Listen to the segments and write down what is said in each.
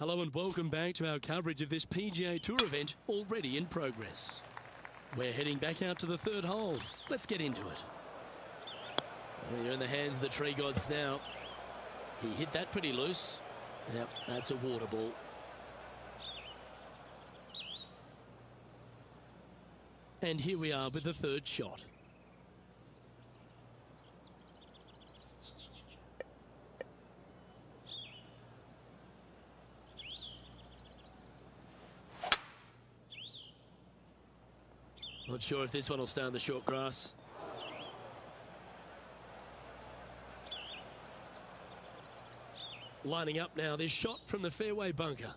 Hello and welcome back to our coverage of this PGA Tour event already in progress. We're heading back out to the third hole. Let's get into it. Well, you're in the hands of the tree gods now. He hit that pretty loose. Yep, that's a water ball. And here we are with the third shot. Not sure if this one will stay on the short grass. Lining up now, this shot from the fairway bunker.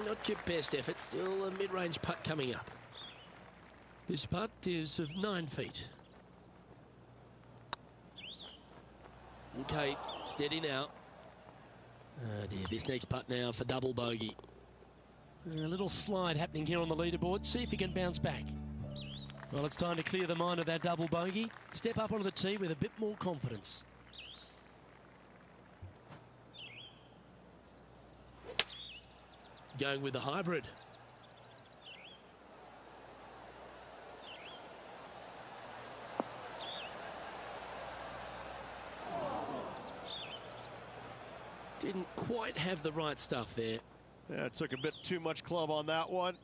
Not your best effort, still a mid-range putt coming up. This putt is of 9 feet. Okay, steady now. Oh dear, this next putt now for double bogey. A little slide happening here on the leaderboard. See if he can bounce back. Well, it's time to clear the mind of that double bogey. Step up onto the tee with a bit more confidence. Going with the hybrid. Didn't quite have the right stuff there. Yeah, it took a bit too much club on that one.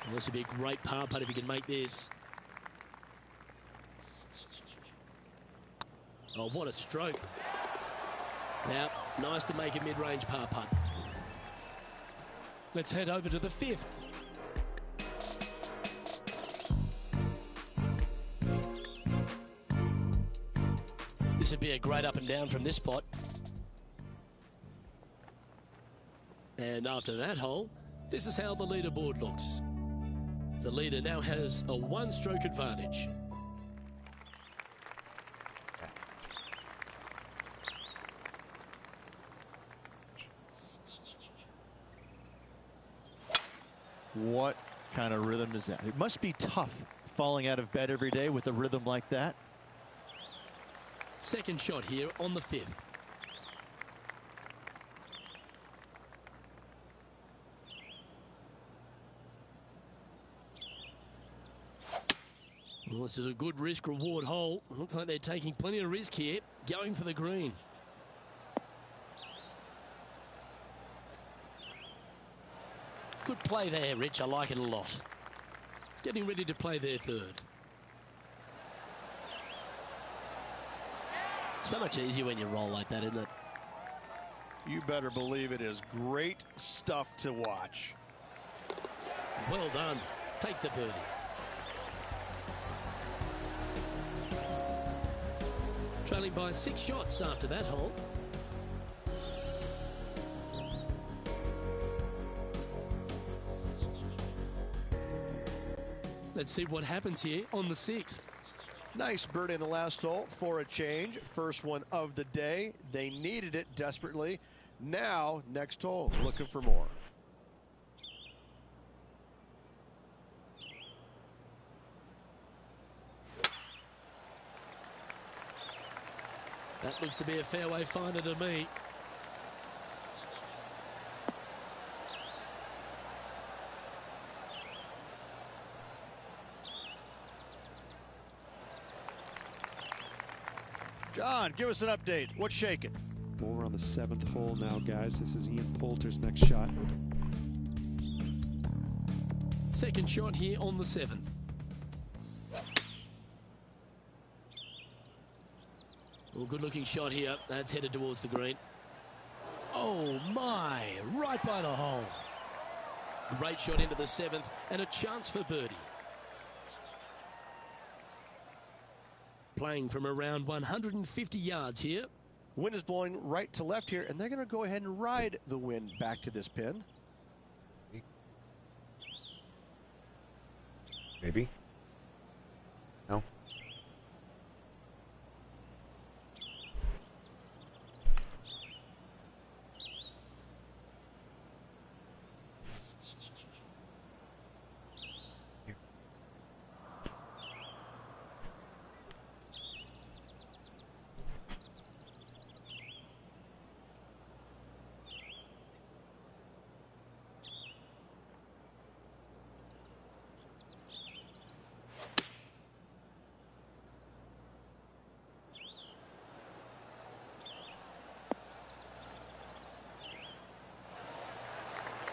Well, this would be a great par putt if he can make this. Oh, what a stroke. Now, nice to make a mid-range par putt. Let's head over to the 5th. This would be a great up and down from this spot. And after that hole, this is how the leaderboard looks. The leader now has a one-stroke advantage. What kind of rhythm is that? It must be tough falling out of bed every day with a rhythm like that. Second shot here on the 5th. Well, this is a good risk-reward hole. Looks like they're taking plenty of risk here, going for the green. Good play there, Rich. I like it a lot. Getting ready to play their third. So much easier when you roll like that, isn't it? You better believe it is great stuff to watch. Well done. Take the birdie. Trailing by 6 shots after that hole. Let's see what happens here on the 6th. Nice birdie in the last hole for a change. First one of the day. They needed it desperately. Now, next hole, looking for more. That looks to be a fairway finder to me. John, give us an update. What's shaking? Well, we're on the 7th hole now, guys. This is Ian Poulter's next shot. Second shot here on the 7th. Well, good looking shot here. That's headed towards the green. Oh my, right by the hole. Great shot into the 7th and a chance for birdie. Playing from around 150 yards here. Wind is blowing right to left here, and they're going to go ahead and ride the wind back to this pin. Maybe. No.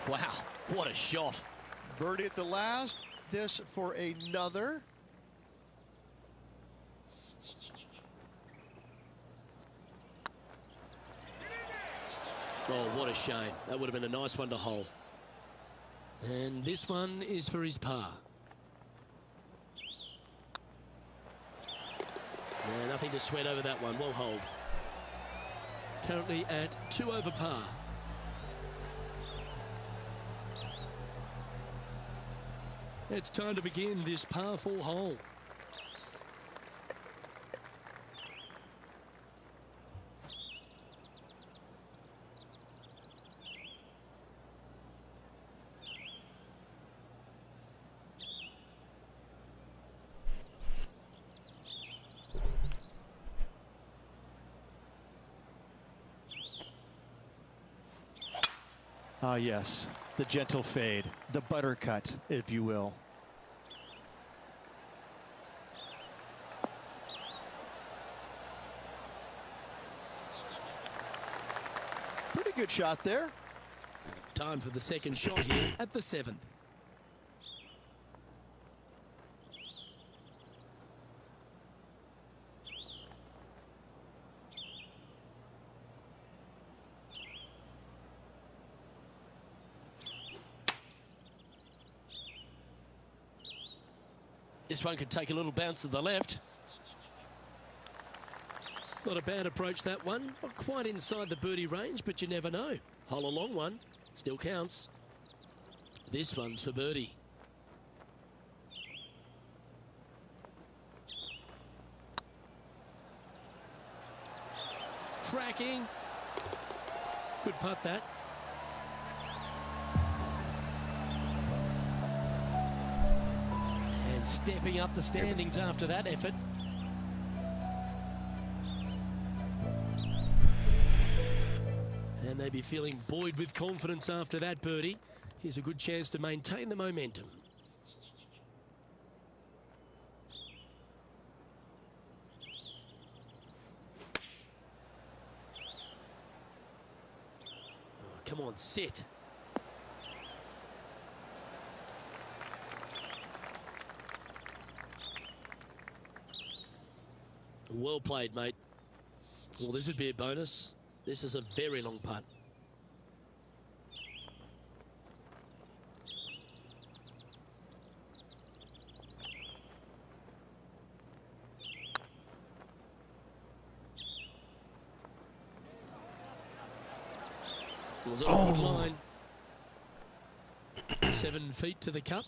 Wow, what a shot. Birdie at the last. This for another. Oh, what a shame. That would have been a nice one to hole. And this one is for his par. Yeah, nothing to sweat over that one. Well hold. Currently at 2 over par. It's time to begin this par 4 hole. Ah, yes, the gentle fade, the butter cut, if you will. Pretty good shot there. Time for the second shot here at the 7th. This one could take a little bounce to the left. Not a bad approach, that one. Not quite inside the birdie range, but you never know. Hole a long one. Still counts. This one's for birdie. Tracking. Good putt, that. And stepping up the standings after that effort. And they'd be feeling buoyed with confidence after that birdie. Here's a good chance to maintain the momentum. Oh, come on, sit. Well played, mate. Well, this would be a bonus. This is a very long putt. Was it a good line? 7 feet to the cup.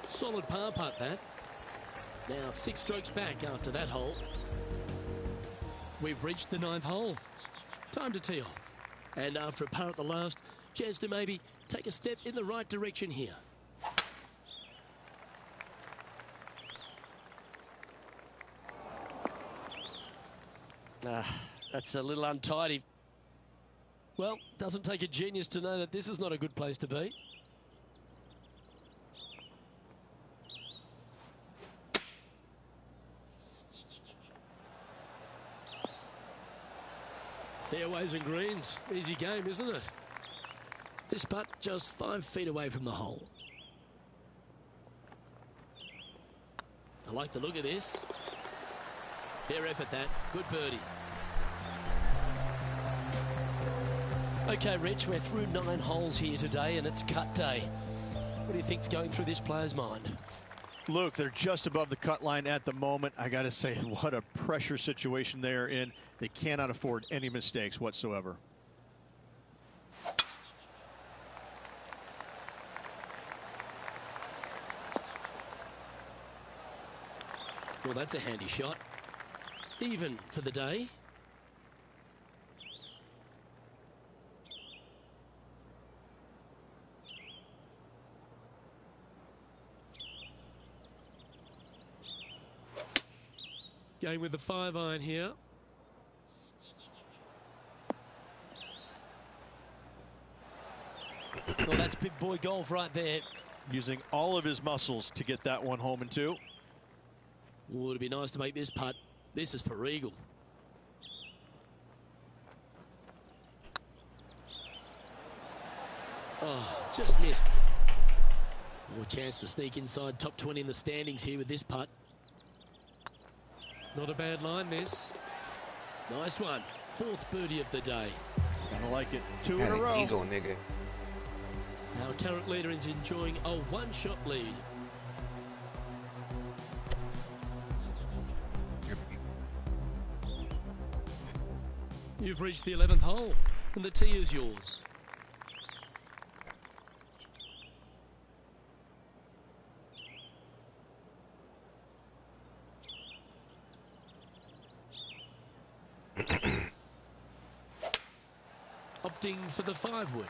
Solid par putt, that. Now 6 strokes back after that hole. We've reached the 9th hole. Time to tee off. And after a par at the last, chance to maybe take a step in the right direction here. That's a little untidy. Well, doesn't take a genius to know that this is not a good place to be. Fairways and greens. Easy game, isn't it? This putt just 5 feet away from the hole. I like the look of this. Fair effort, that. Good birdie. Okay, Rich, we're through 9 holes here today and it's cut day. What do you think's going through this player's mind? Luke, they're just above the cut line at the moment. I got to say, what a pressure situation they're in. They cannot afford any mistakes whatsoever. Well, that's a handy shot. Even for the day. Going with the 5-iron here. Well, that's big boy golf right there. Using all of his muscles to get that one home in 2. Oh, it'd be nice to make this putt. This is for eagle. Oh, just missed. More chance to sneak inside top 20 in the standings here with this putt. Not a bad line, this. Nice one. 4th birdie of the day. Kinda like it. 2 in a row. Eagle, nigga. Our current leader is enjoying a 1-shot lead. You've reached the 11th hole, and the tee is yours. Opting for the 5-wood.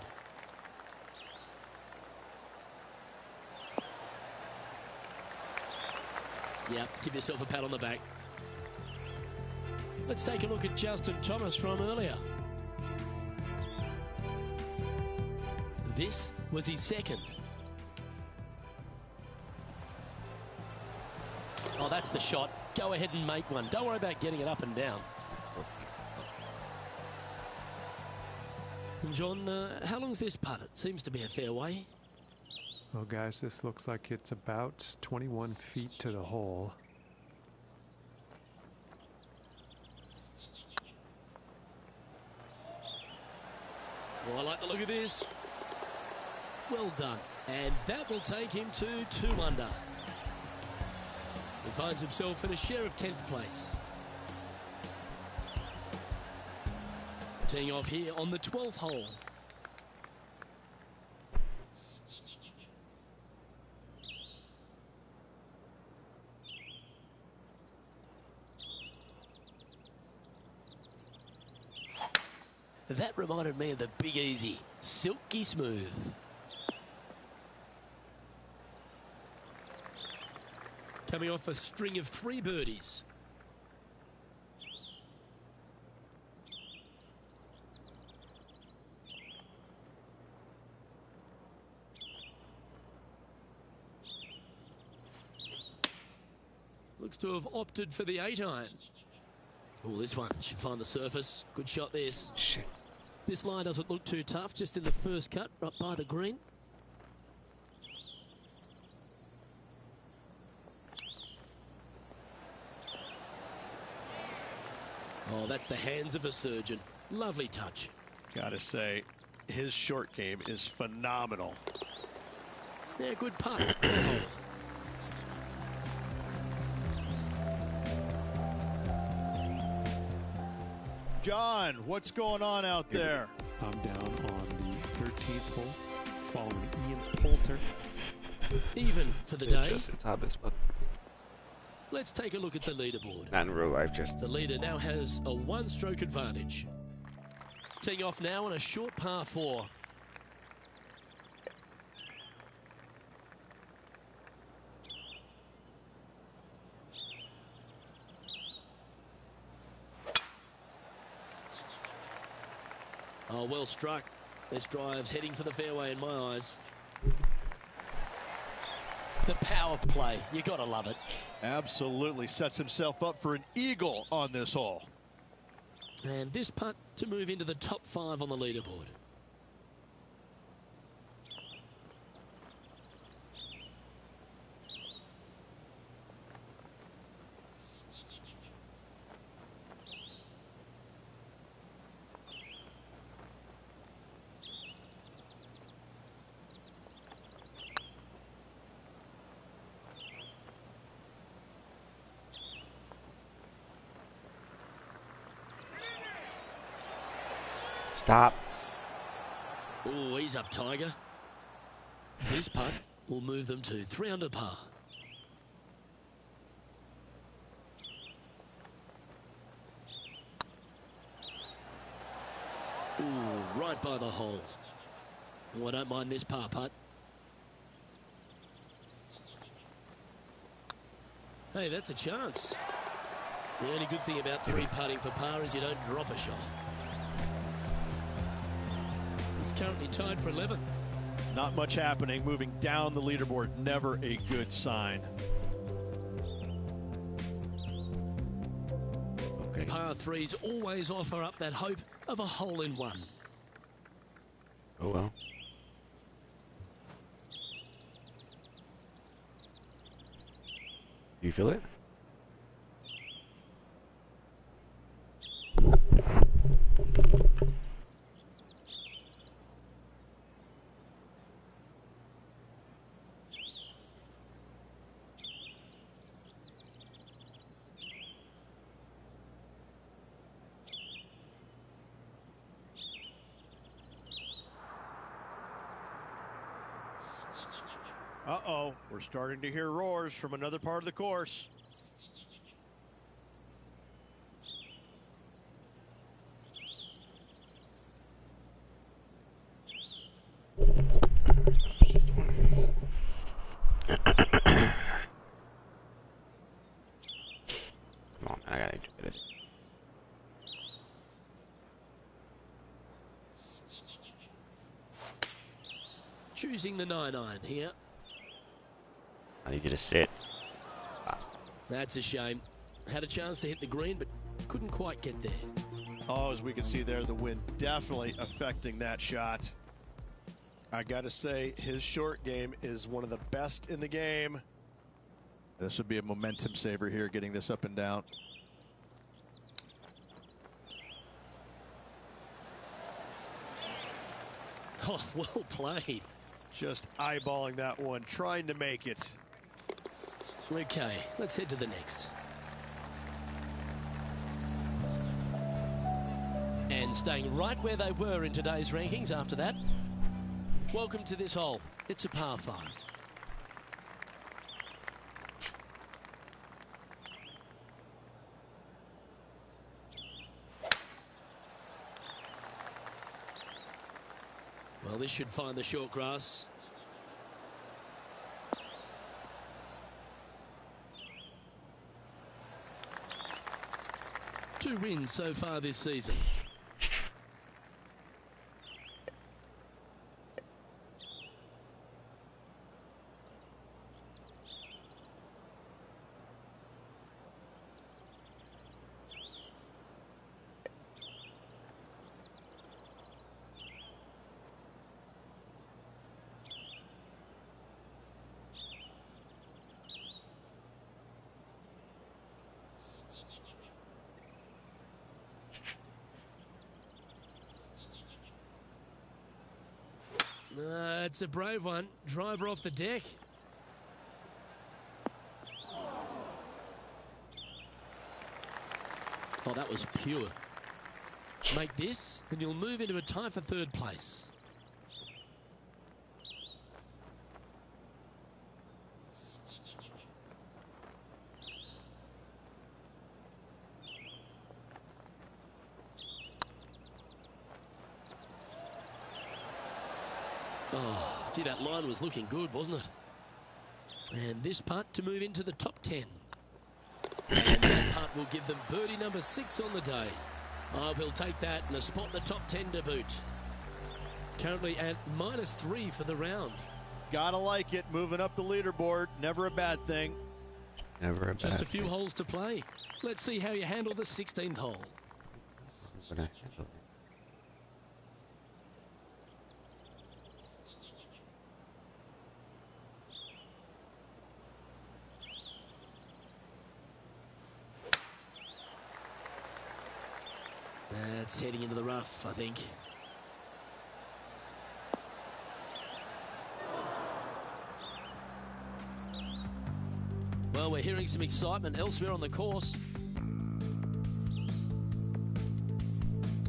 Yep, give yourself a pat on the back. Let's take a look at Justin Thomas from earlier. This was his 2nd. Oh, that's the shot. Go ahead and make one. Don't worry about getting it up and down. And John, how long's this putt? It seems to be a fair way. Well, guys, this looks like it's about 21 feet to the hole. Well, I like the look of this. Well done. And that will take him to 2 under. He finds himself in a share of 10th place. Teeing off here on the 12th hole. That reminded me of the Big Easy. Silky smooth. Coming off a string of 3 birdies. Looks to have opted for the 8-iron. Oh, this one should find the surface. Good shot, this. Shit. This line doesn't look too tough, just in the first cut, right by the green. Oh, that's the hands of a surgeon. Lovely touch. Gotta say, his short game is phenomenal. Yeah, good putt. Good hold. John, what's going on out there? I'm down on the 13th hole, following Ian Poulter. Even for the day. Just it's hard as fuck. Let's take a look at the leaderboard. Not in real life, just. The leader now has a 1-stroke advantage. Teeing off now on a short par 4. Oh, well struck. This drive's heading for the fairway in my eyes. The power play, you gotta love it. Absolutely sets himself up for an eagle on this hole. And this putt to move into the top 5 on the leaderboard. Stop. Oh, he's up, Tiger. This putt will move them to 3 under par. Ooh, right by the hole. Oh, I don't mind this par putt. Hey, that's a chance. The only good thing about 3 putting for par is you don't drop a shot. He's currently tied for 11th. Not much happening, moving down the leaderboard. Never a good sign. Okay. Par 3s always offer up that hope of a hole-in-one. Oh well. You feel it? Uh-oh, we're starting to hear roars from another part of the course. Come on, man, I gotta enjoy this. Choosing the 9-iron here. I need you to sit. That's a shame. Had a chance to hit the green, but couldn't quite get there. Oh, as we can see there, the wind definitely affecting that shot. I got to say, his short game is one of the best in the game. This would be a momentum saver here, getting this up and down. Oh, well played. Just eyeballing that one, trying to make it. Okay, let's head to the next. And staying right where they were in today's rankings after that. Welcome to this hole. It's a par 5. Well, this should find the short grass. Two wins so far this season. It's a brave one. Driver off the deck. Oh, that was pure. Make this, and you'll move into a tie for third place. Oh, gee, that line was looking good, wasn't it? And this putt to move into the top 10. And that putt will give them birdie number 6 on the day. Oh, he'll take that and a spot in the top 10 to boot. Currently at -3 for the round. Gotta like it, moving up the leaderboard. Never a bad thing. Never a bad Just a few thing. holes to play. Let's see how you handle the 16th hole. I'm gonna handle it. That's heading into the rough, I think. Well, we're hearing some excitement elsewhere on the course.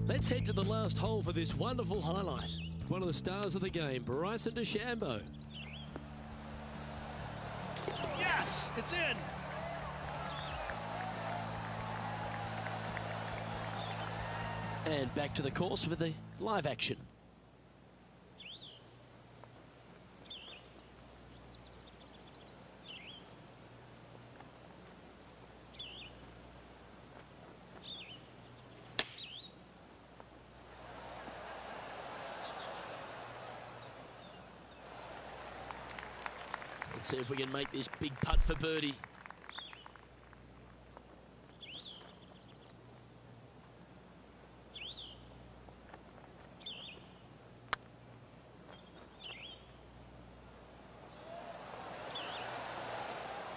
Let's head to the last hole for this wonderful highlight. One of the stars of the game, Bryson DeChambeau. Yes, it's in. And back to the course with the live action. Let's see if we can make this big putt for birdie.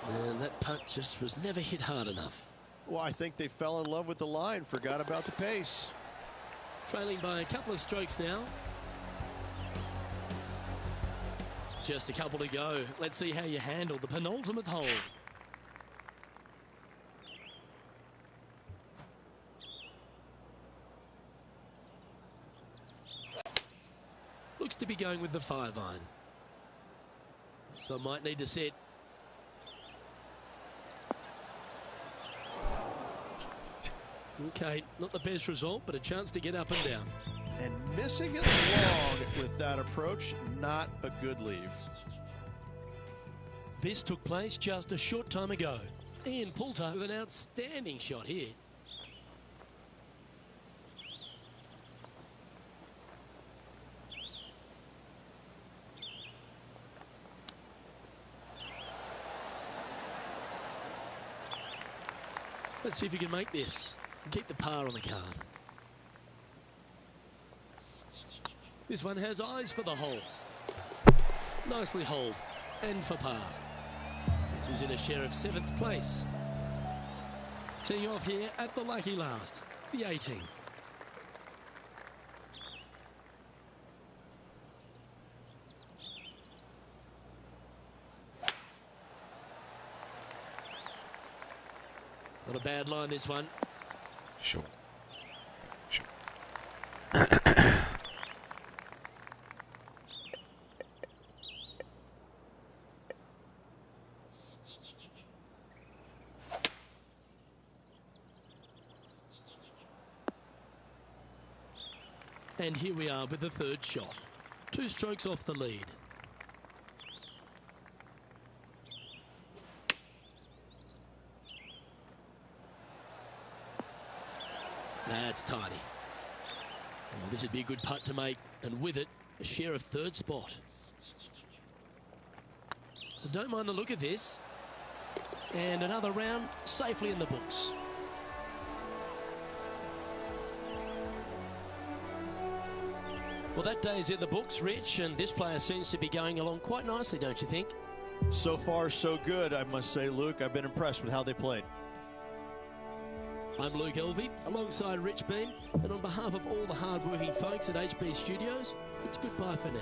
And that putt just was never hit hard enough. Well, I think they fell in love with the line, forgot about the pace. Trailing by a couple of strokes now. Just a couple to go. Let's see how you handle the penultimate hole. Looks to be going with the 5-iron. So I might need to set. Okay, not the best result, but a chance to get up and down. And missing it long with that approach, not a good leave. This took place just a short time ago. Ian Poulter with an outstanding shot here. Let's see if you can make this and keep the par on the card. This one has eyes for the hole. Nicely holed and for par. He's in a share of 7th place. Teeing off here at the lucky last, the 18. Not a bad line, this one. Sure. And here we are with the third shot. 2 strokes off the lead. That's tidy. Oh, this would be a good putt to make, and with it, a share of third spot. I don't mind the look of this. And another round safely in the books. Well, that day's in the books, Rich, and this player seems to be going along quite nicely, don't you think? So far, so good, I must say, Luke. I've been impressed with how they played. I'm Luke Elvey, alongside Rich Beam, and on behalf of all the hard-working folks at HB Studios, it's goodbye for now.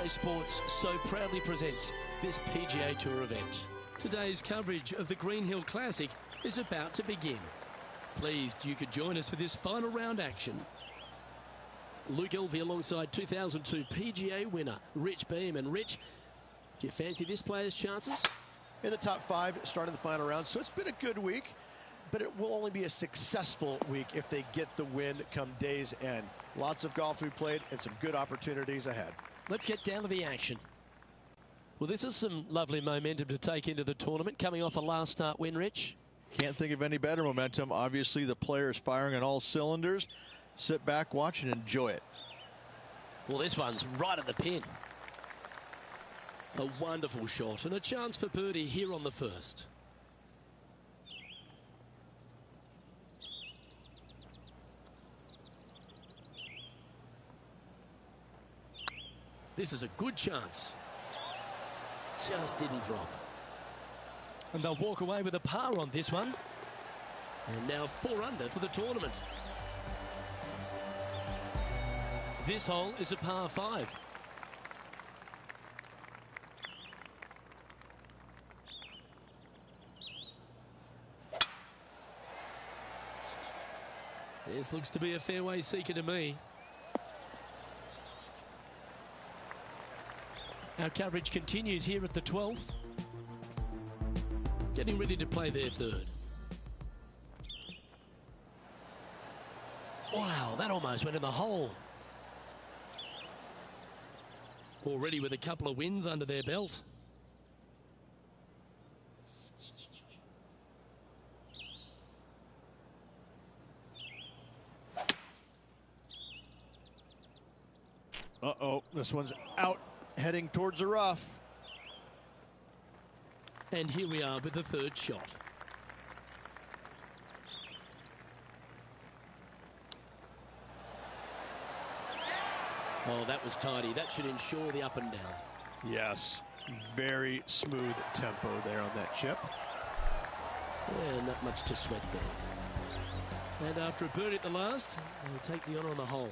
PGA Sports so proudly presents this PGA Tour event. Today's coverage of the Green Hill Classic is about to begin. Pleased you could join us for this final round action. Luke Elvey alongside 2002 PGA winner Rich Beam. And Rich, do you fancy this player's chances? In the top 5, starting the final round, so it's been a good week, but it will only be a successful week if they get the win come day's end. Lots of golf we played and some good opportunities ahead. Let's get down to the action. Well, this is some lovely momentum to take into the tournament, coming off a last start win, Rich. Can't think of any better momentum. Obviously, the player is firing on all cylinders. Sit back, watch, and enjoy it. Well, this one's right at the pin. A wonderful shot and a chance for birdie here on the first. This is a good chance. Just didn't drop. And they'll walk away with a par on this one. And now 4 under for the tournament. This hole is a par 5. This looks to be a fairway seeker to me. Our coverage continues here at the 12th. Getting ready to play their third. Wow, that almost went in the hole. Already with a couple of wins under their belt. Uh-oh, this one's out, heading towards the rough. And here we are with the third shot. Oh, that was tidy. That should ensure the up and down. Yes, very smooth tempo there on that chip. Yeah, not much to sweat there. And after a birdie at the last, they'll take the honour on the hole.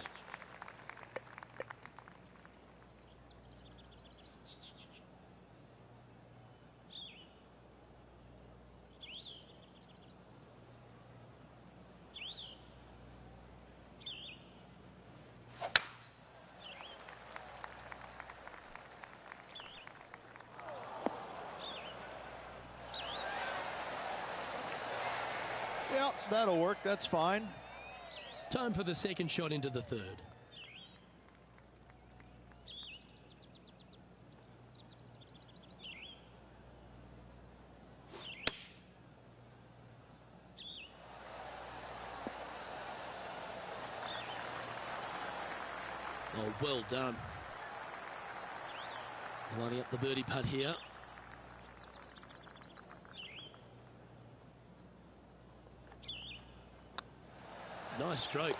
Yep, that'll work. That's fine. Time for the second shot into the third. Oh, well done. Lining up the birdie putt here. Nice stroke.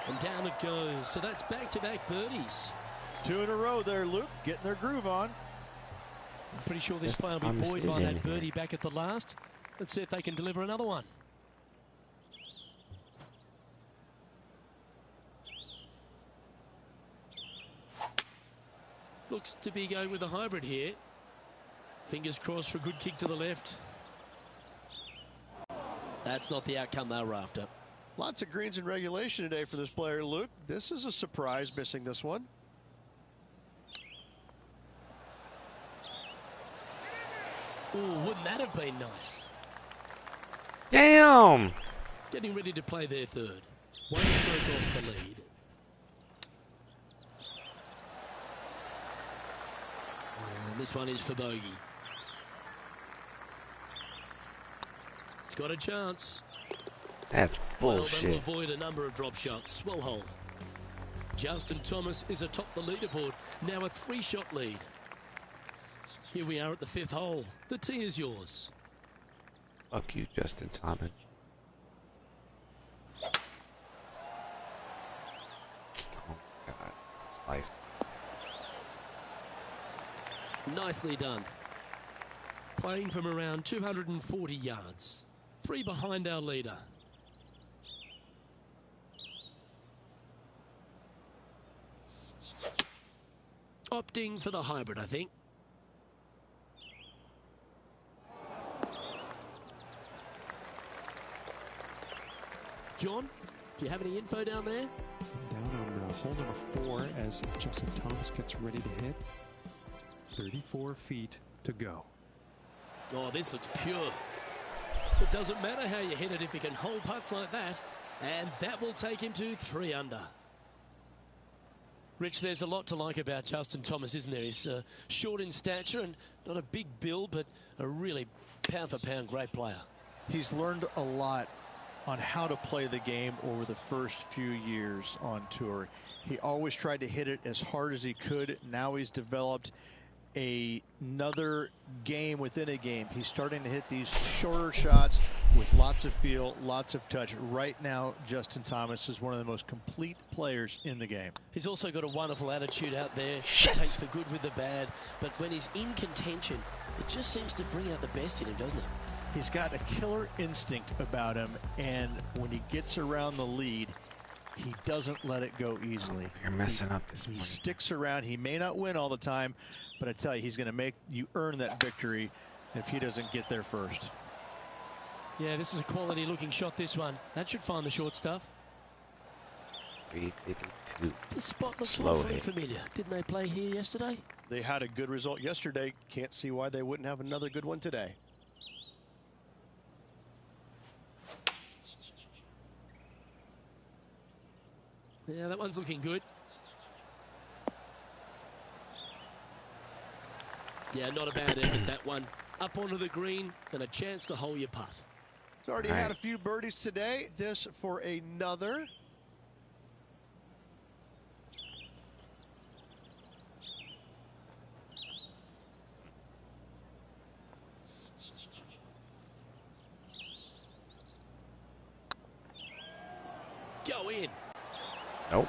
And down it goes. So that's back-to-back birdies. 2 in a row there, Luke, getting their groove on. I'm pretty sure this player will be buoyed by that birdie back at the last. Let's see if they can deliver another one. Looks to be going with a hybrid here. Fingers crossed for a good kick to the left. That's not the outcome they were after. Lots of greens in regulation today for this player, Luke. This is a surprise, missing this one. Ooh, wouldn't that have been nice? Damn! Getting ready to play their third. One stroke off the lead. And this one is for bogey. It's got a chance. That's bullshit. Well, they'll avoid a number of drop shots. Well hold. Justin Thomas is atop the leaderboard. Now a 3-shot lead. Here we are at the 5th hole. The tee is yours. Fuck you, Justin Thomas. Oh, God. Slice. Nicely done. Playing from around 240 yards. 3 behind our leader. Opting for the hybrid, I think. John, do you have any info down there? Down on hole number 4 as Justin Thomas gets ready to hit. 34 feet to go. Oh, this looks pure. It doesn't matter how you hit it if you can hold putts like that. And that will take him to 3 under. Rich, there's a lot to like about Justin Thomas, isn't there? He's short in stature and not a big build, but a really pound-for-pound great player. He's learned a lot on how to play the game over the first few years on tour. He always tried to hit it as hard as he could. Now he's developed another game within a game. He's starting to hit these shorter shots with lots of feel, lots of touch. Right now, Justin Thomas is one of the most complete players in the game. He's also got a wonderful attitude out there. He takes the good with the bad, but when he's in contention, it just seems to bring out the best in him, doesn't it? He's got a killer instinct about him, and when he gets around the lead, he doesn't let it go easily. You're messing up this He morning. sticks around. He may not win all the time, but I tell you, he's going to make you earn that victory if he doesn't get there first. Yeah, this is a quality looking shot, this one. That should find the short stuff. 352. This spot looks Slow awfully hit. familiar. Didn't they play here yesterday? They had a good result yesterday. Can't see why they wouldn't have another good one today. Yeah, that one's looking good. Yeah, not a bad effort, that one. Up onto the green and a chance to hole your putt. He's already had a few birdies today. This for another. Go in. Nope.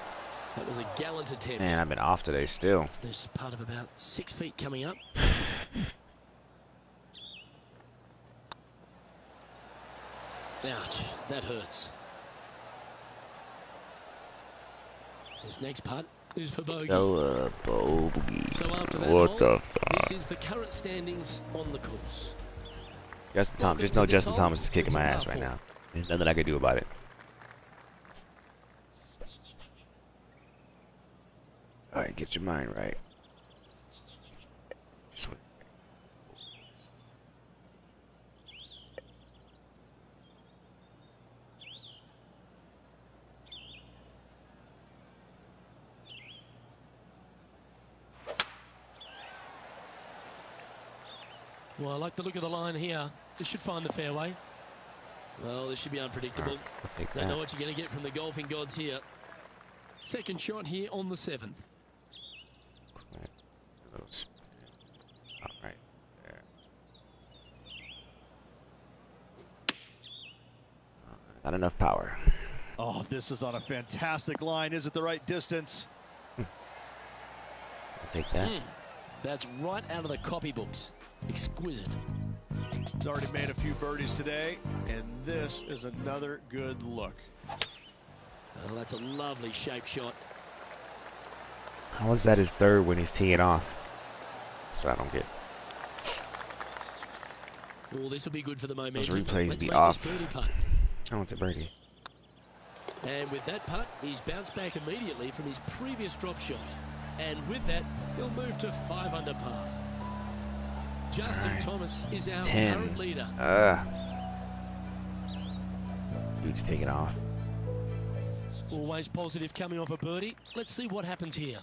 That was a gallant attempt. Man, I've been off today still. There's part of about 6 feet coming up. Ouch, that hurts. His next putt is for bogey. Bogey. So after that What hole, the this is the current standings on the course. Justin Thomas. Just to know this Justin hole. Thomas is kicking It's a my par ass right 4. now. There's nothing I can do about it. All right, get your mind right. Just wait. Well, I like the look of the line here. This should find the fairway. Well, this should be unpredictable. I'll take Don't know that. what you're going to get from the golfing gods here. Second shot here on the 7th. Right. A little spin. All right. There. Not enough power. Oh, this is on a fantastic line. Is it the right distance? I'll take that. That's right out of the copybooks. Exquisite. He's already made a few birdies today, and this is another good look. Oh, that's a lovely shape shot. How is that his third when he's teeing off? That's what I don't get. Oh, this will be good for the momentum. Those replays Let's be make off. this birdie putt. I want the birdie. And with that putt, he's bounced back immediately from his previous drop shot. And with that, he'll move to 5 under par. Justin Thomas is our 10. current leader. Dude's taking off. Always positive coming off a birdie. Let's see what happens here.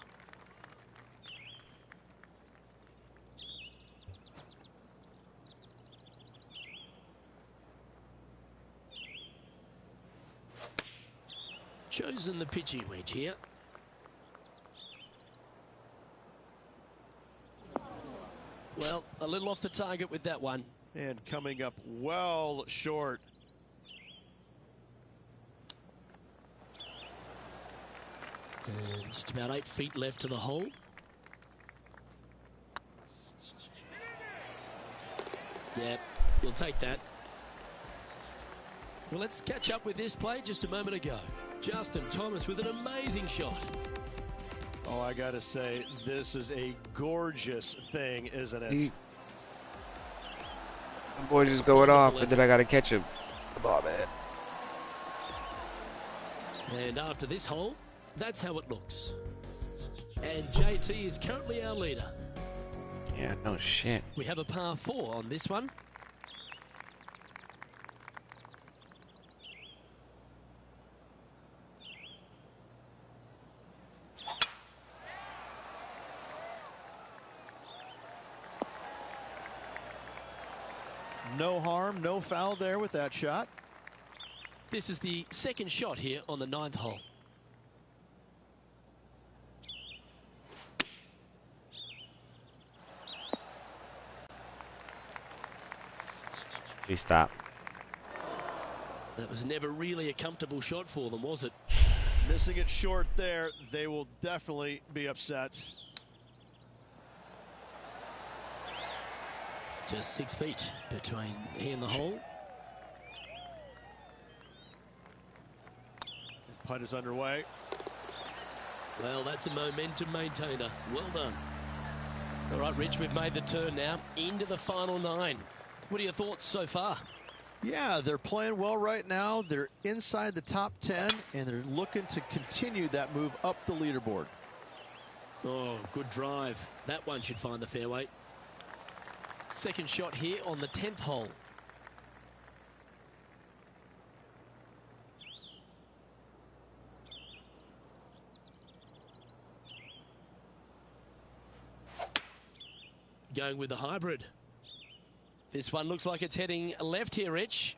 Chosen the pitching wedge here. Well, a little off the target with that one. And coming up well short. And just about 8 feet left to the hole. Yeah, you'll take that. Well, let's catch up with this play just a moment ago. Justin Thomas with an amazing shot. Oh, I got to say, this is a gorgeous thing, isn't it? My boy's just going off, and then I got to catch him. Come on, man. And after this hole, that's how it looks. And JT is currently our leader. Yeah, no shit. We have a par 4 on this one. No harm, no foul there with that shot. This is the second shot here on the 9th hole. Please stop. That was never really a comfortable shot for them, was it? Missing it short there, they will definitely be upset. Just 6 feet between he and the hole. Putt is underway. Well, that's a momentum maintainer. Well done. All right, Rich, we've made the turn now into the final 9. What are your thoughts so far? Yeah, they're playing well right now. They're inside the top 10, and they're looking to continue that move up the leaderboard. Oh, good drive. That one should find the fairway. Second shot here on the 10th hole. Going with the hybrid. This one looks like it's heading left here, Rich.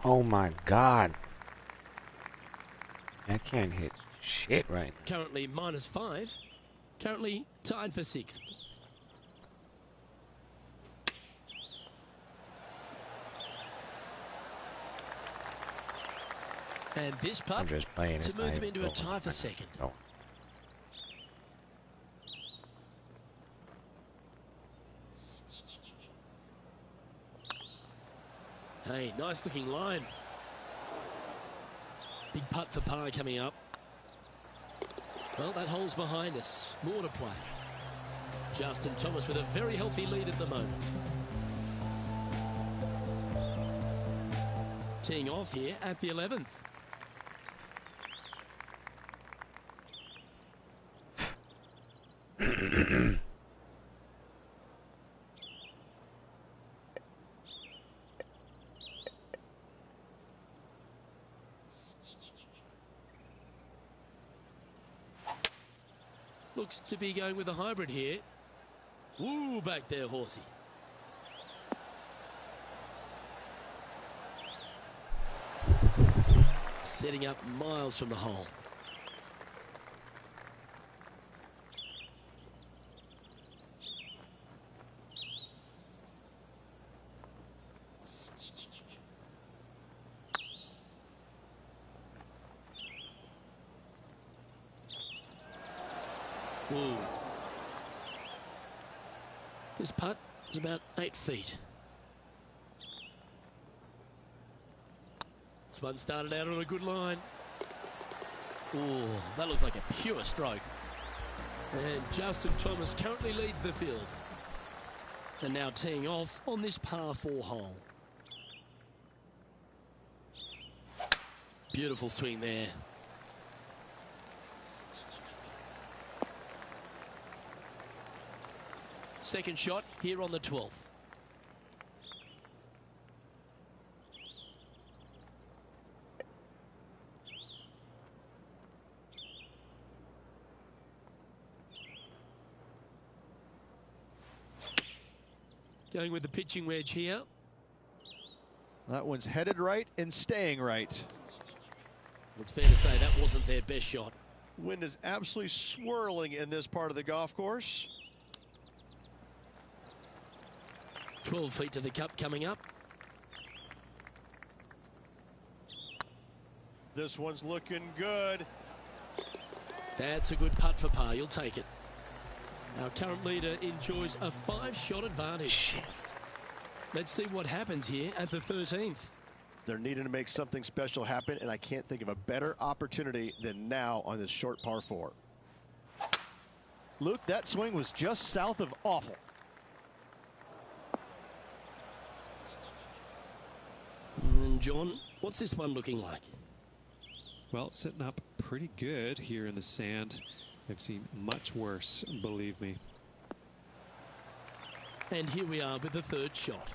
Oh my God. I can't hit shit right now. Currently -5. Currently tied for 6th. And this putt I'm just playing to it. move them into a tie for 2nd. Oh. Hey, nice looking line. Big putt for par coming up. Well, that hole's behind us. More to play. Justin Thomas with a very healthy lead at the moment. Teeing off here at the 11th. Looks to be going with a hybrid here. Woo, back there, horsey. Setting up miles from the hole. Ooh. This putt is about 8 feet. This one started out on a good line. Ooh, that looks like a pure stroke. And Justin Thomas currently leads the field. And now teeing off on this par 4 hole. Beautiful swing there. Second shot here on the 12th. Going with the pitching wedge here. That one's headed right and staying right. It's fair to say that wasn't their best shot. Wind is absolutely swirling in this part of the golf course. 12 feet to the cup coming up. This one's looking good. That's a good putt for par. You'll take it. Our current leader enjoys a 5-shot advantage. Let's see what happens here at the 13th. They're needing to make something special happen, and I can't think of a better opportunity than now on this short par 4. Luke, that swing was just south of awful. And John, what's this one looking like? Well, it's sitting up pretty good here in the sand. I've seen much worse, believe me. And here we are with the 3rd shot.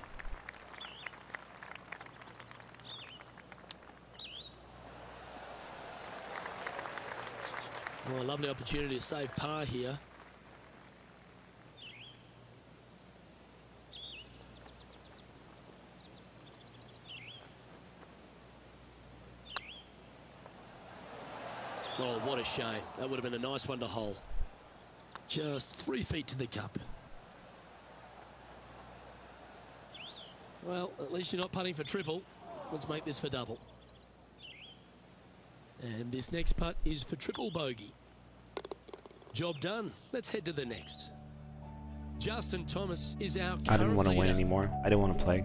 Well, a lovely opportunity to save par here. Oh, what a shame. That would have been a nice one to hole. Just 3 feet to the cup. Well, at least you're not putting for triple. Let's make this for double. And this next putt is for triple bogey. Job done. Let's head to the next. Justin Thomas is our current I didn't want to win leader. anymore. I didn't want to play.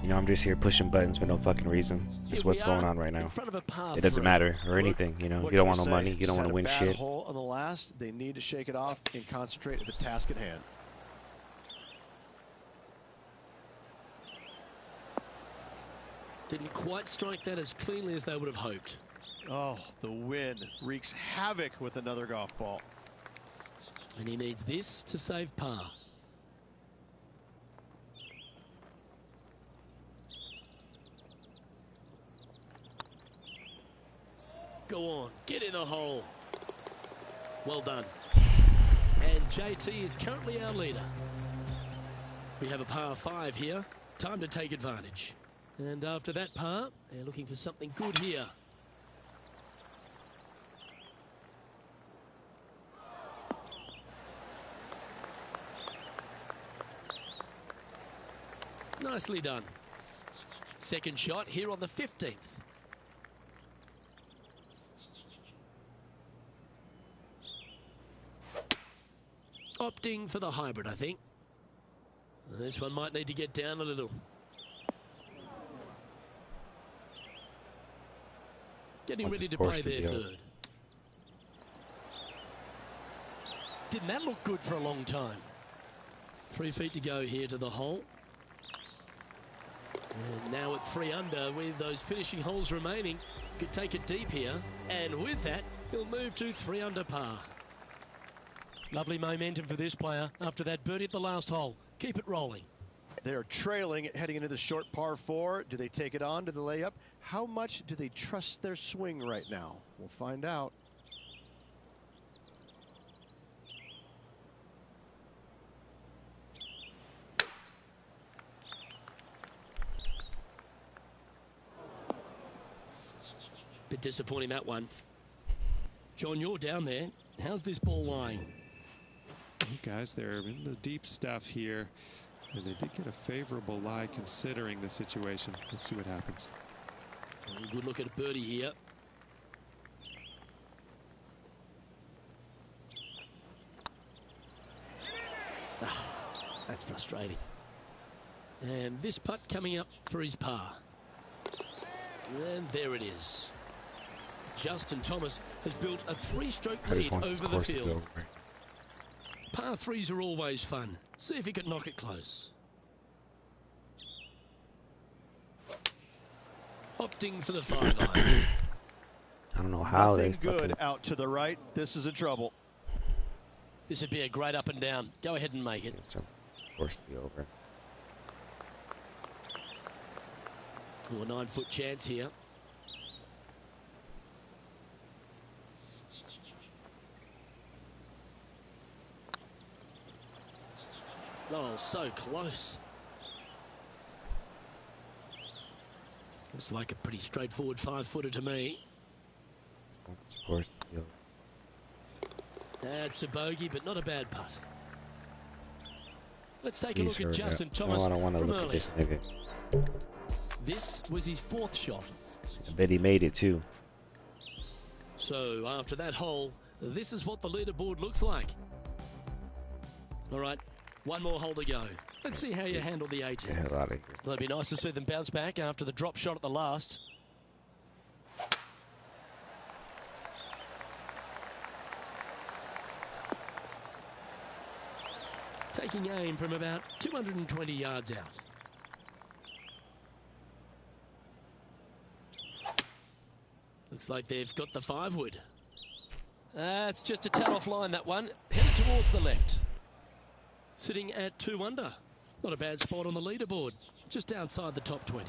You know, I'm just here pushing buttons for no fucking reason. That's what's going on right now. In front of a par It doesn't 3. matter or anything, you know. What You don't can want no say? money. You Just don't want had to a win bad shit. hole on the last. They need to shake it off and concentrate at the task at hand. Didn't quite strike that as cleanly as they would have hoped. Oh, the wind wreaks havoc with another golf ball. And he needs this to save par. Go on, get in the hole. Well done. And JT is currently our leader. We have a par 5 here. Time to take advantage. And after that par, they're looking for something good here. Nicely done. Second shot here on the 15th. Opting for the hybrid, I think. This one might need to get down a little. Getting ready to play their 3rd. Didn't that look good for a long time? 3 feet to go here to the hole. And now at 3 under with those finishing holes remaining, could take it deep here. And with that, he'll move to 3 under par. Lovely momentum for this player after that birdie at the last hole. Keep it rolling. They are trailing heading into the short par 4. Do they take it on to the layup? How much do they trust their swing right now? We'll find out. Bit disappointing, that one. John, you're down there. How's this ball lying? You guys, they're in the deep stuff here. And they did get a favorable lie considering the situation. Let's see what happens. A good look at a birdie here. That's frustrating. And this putt coming up for his par. And there it is. Justin Thomas has built a 3-stroke lead over the field. Par 3s are always fun. See if he can knock it close. Opting for the 5-iron. I don't know how Nothing they good out to the right. This is a trouble. This would be a great up and down. Go ahead and make it. It's forced to be over. A 9-foot chance here. Oh, so close. Looks like a pretty straightforward 5-footer to me. It's forced to be over. That's a bogey, but not a bad putt. Let's take a look at Jeez, Justin no, Thomas I don't want to from look at earlier. this nigga. This was his 4th shot. I bet he made it too. So after that hole, this is what the leaderboard looks like. All right, one more hole to go. Let's see how you handle the 18th. Get the hell out of here. Well, it'd be nice to see them bounce back after the drop shot at the last. Taking aim from about 220 yards out. Looks like they've got the 5-wood. It's just a tad offline, that one. Headed towards the left. Sitting at 2 under. Not a bad spot on the leaderboard. Just outside the top 20.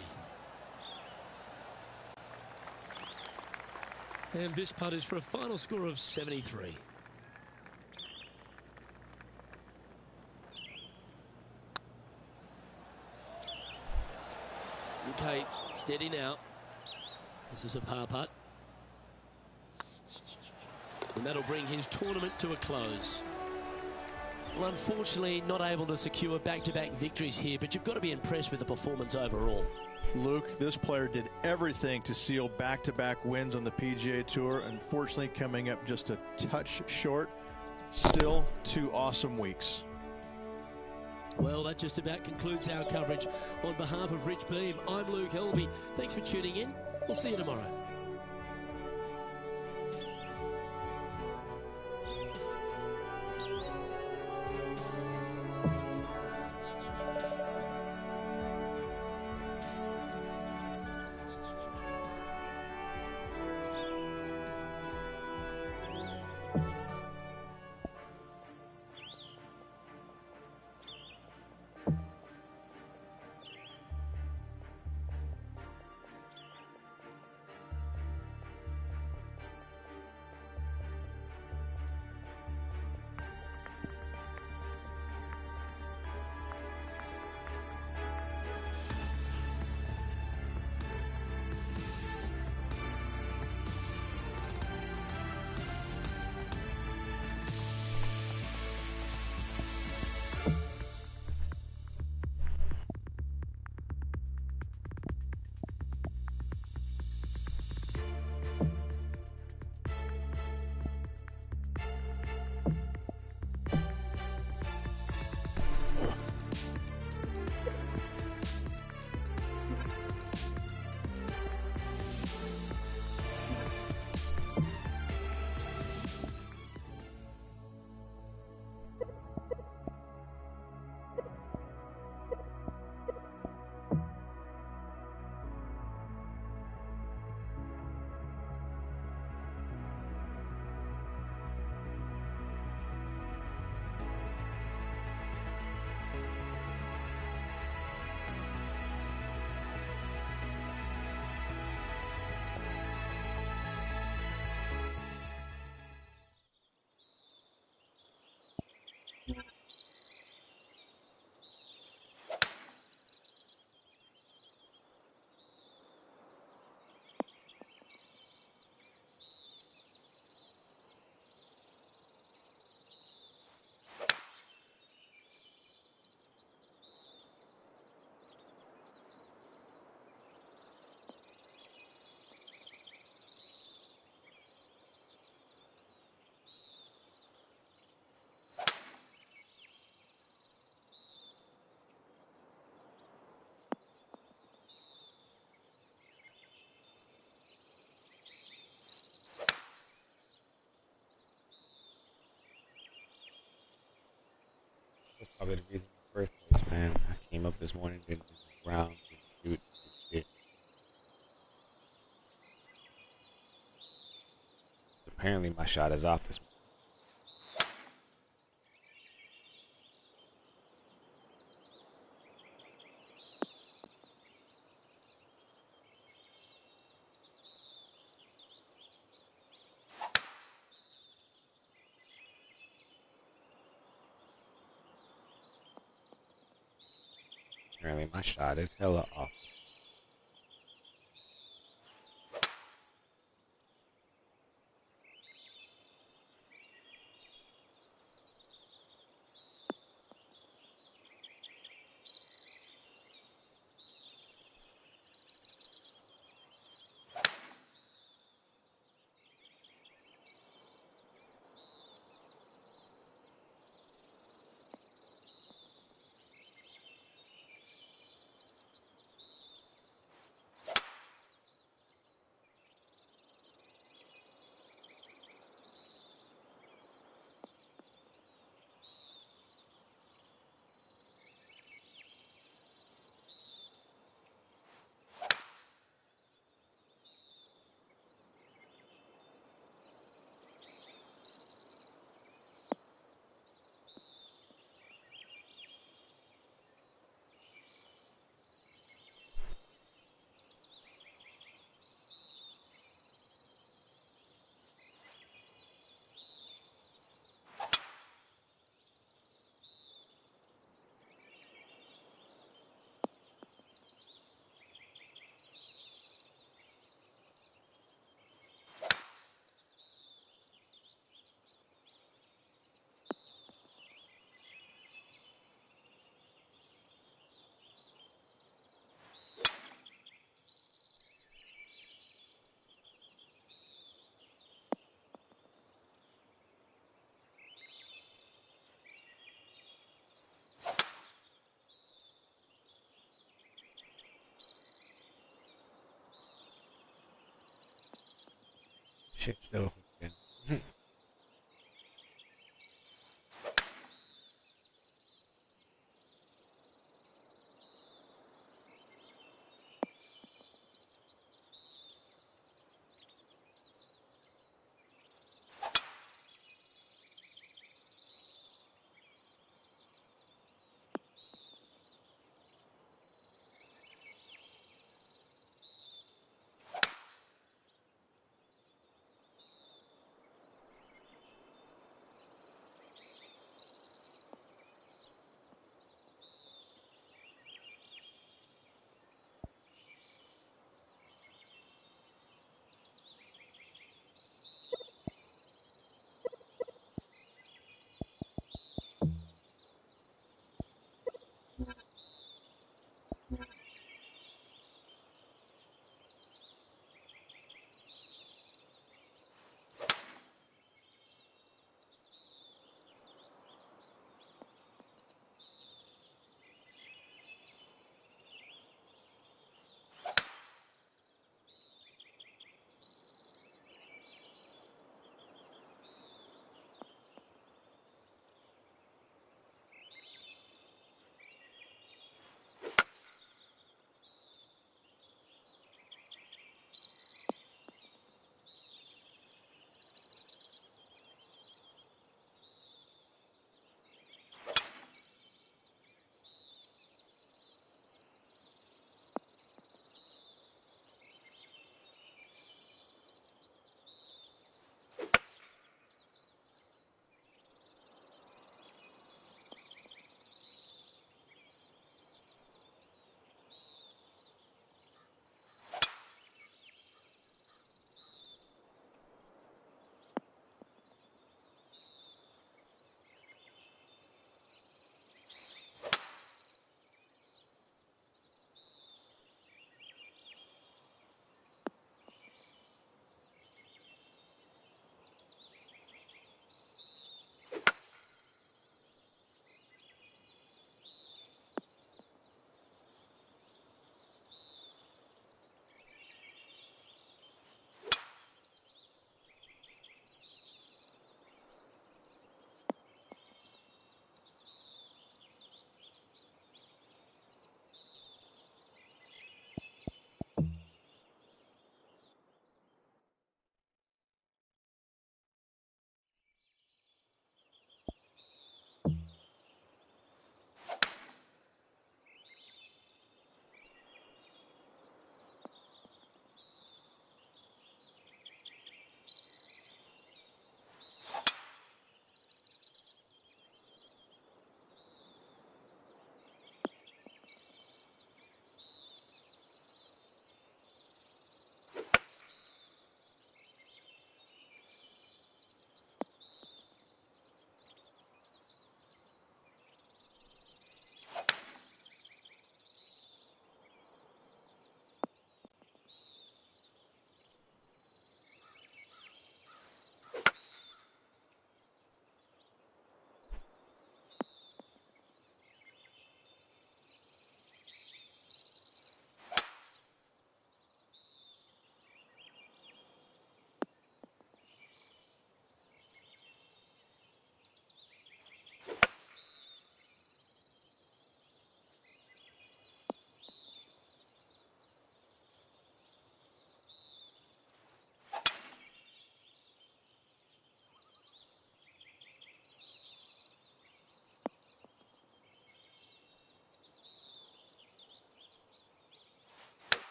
And this putt is for a final score of 73. Okay, steady now. This is a par putt. And that'll bring his tournament to a close. Well, unfortunately, not able to secure back-to-back victories here, but you've got to be impressed with the performance overall. Luke, this player did everything to seal back-to-back wins on the PGA Tour. Unfortunately, coming up just a touch short. Still 2 awesome weeks. Well, that just about concludes our coverage. On behalf of Rich Beam, I'm Luke Helvey. Thanks for tuning in. We'll see you tomorrow. probably the reason in the first place, man. I came up this morning, didn't move around, didn't shoot, didn't shit. Apparently my shot is off this morning. Apparently my shot is hella off. Shit still hooked in.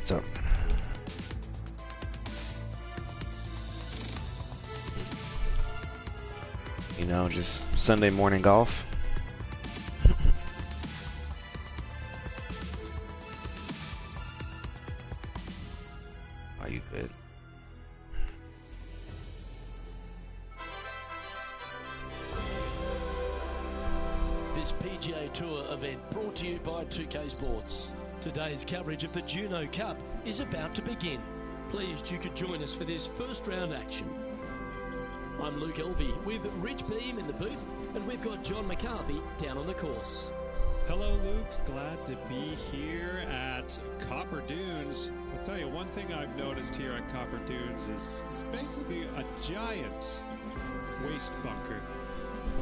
So, you know, just Sunday morning golf. Are you good? This PGA Tour event brought to you by 2K Sports. Today's coverage of the Juno Cup is about to begin. Pleased you could join us for this first round action. I'm Luke Elvey with Rich Beam in the booth, and we've got John McCarthy down on the course. Hello, Luke. Glad to be here at Copper Dunes. I'll tell you, one thing I've noticed here at Copper Dunes is it's basically a giant waste bunker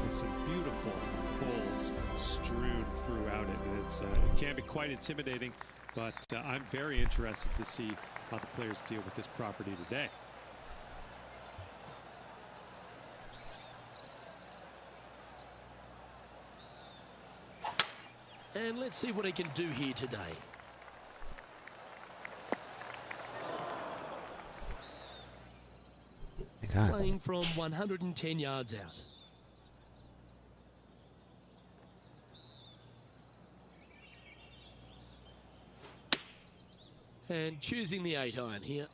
with some beautiful holes strewn throughout it. And it can be quite intimidating, but I'm very interested to see how the players deal with this property today. And let's see what he can do here today. Playing from 110 yards out. And choosing the 8-iron here.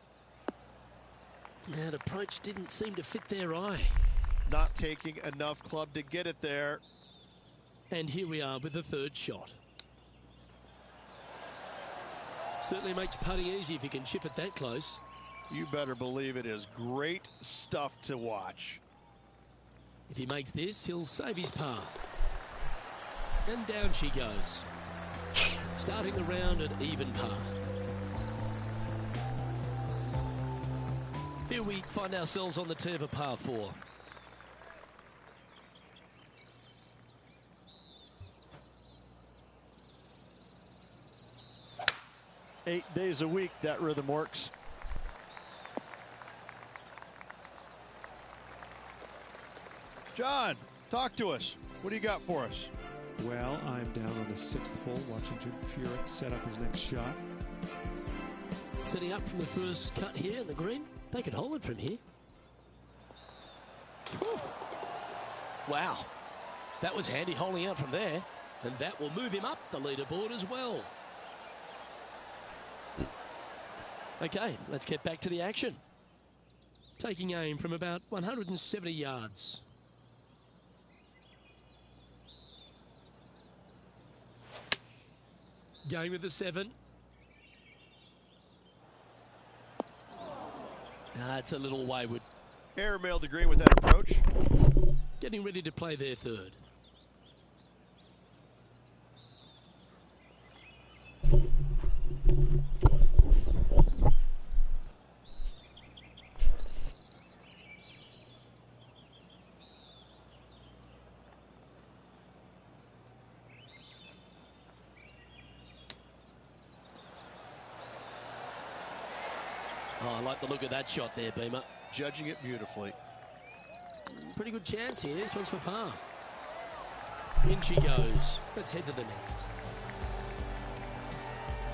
That approach didn't seem to fit their eye. Not taking enough club to get it there. And here we are with the third shot. Certainly makes putting easy if you can chip it that close. You better believe it is great stuff to watch. If he makes this, he'll save his par. And down she goes. Starting the round at even par. Here we find ourselves on the tee of a par 4. Eight days a week, that rhythm works. John, talk to us. What do you got for us? Well, I'm down on the 6th hole watching Jim Furyk set up his next shot. Setting up from the first cut here in the green. They could hold it from here. Whew. Wow. That was handy holding out from there. And that will move him up the leaderboard as well. Okay, let's get back to the action. Taking aim from about 170 yards. Going with the 7. It's a little wayward. Airmailed the green with that approach. Getting ready to play their third. Oh, I like the look of that shot there, Beamer. Judging it beautifully. Pretty good chance here. This one's for par. In she goes. Let's head to the next.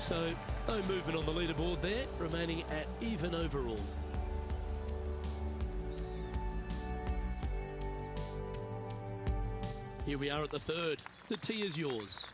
So, no movement on the leaderboard there, remaining at even overall. Here we are at the third. The tee is yours.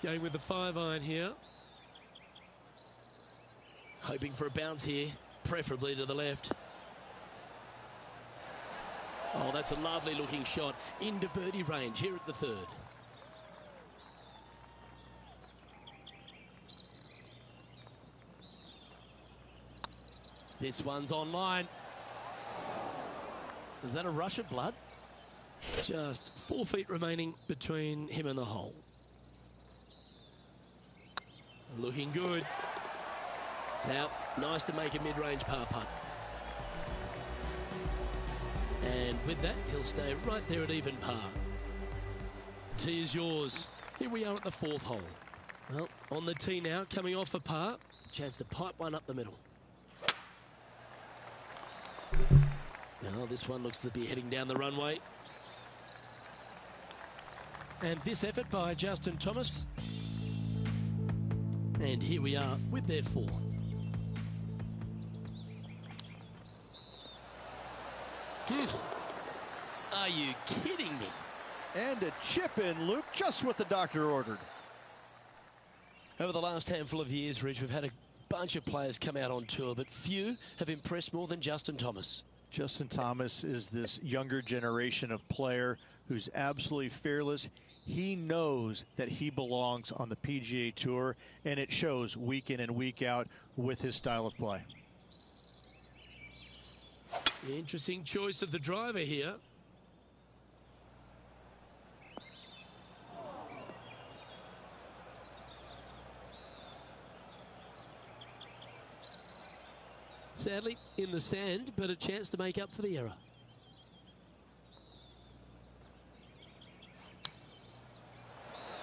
Going with the 5-iron here. Hoping for a bounce here, preferably to the left. Oh, that's a lovely looking shot into birdie range here at the third. This one's online. Is that a rush of blood? Just 4 feet remaining between him and the hole. Looking good. Now, nice to make a mid-range par putt. And with that, he'll stay right there at even par. Tee is yours. Here we are at the fourth hole. Well, on the tee now, coming off a par. Chance to pipe one up the middle. Now, this one looks to be heading down the runway. And this effort by Justin Thomas. And here we are with their fourth. Are you kidding me? And a chip in, Luke, just what the doctor ordered. Over the last handful of years, Rich, we've had a bunch of players come out on tour, but few have impressed more than Justin Thomas. Justin Thomas is this younger generation of player who's absolutely fearless. He knows that he belongs on the PGA Tour, and it shows week in and week out with his style of play. Interesting choice of the driver here. Sadly, in the sand, but a chance to make up for the error.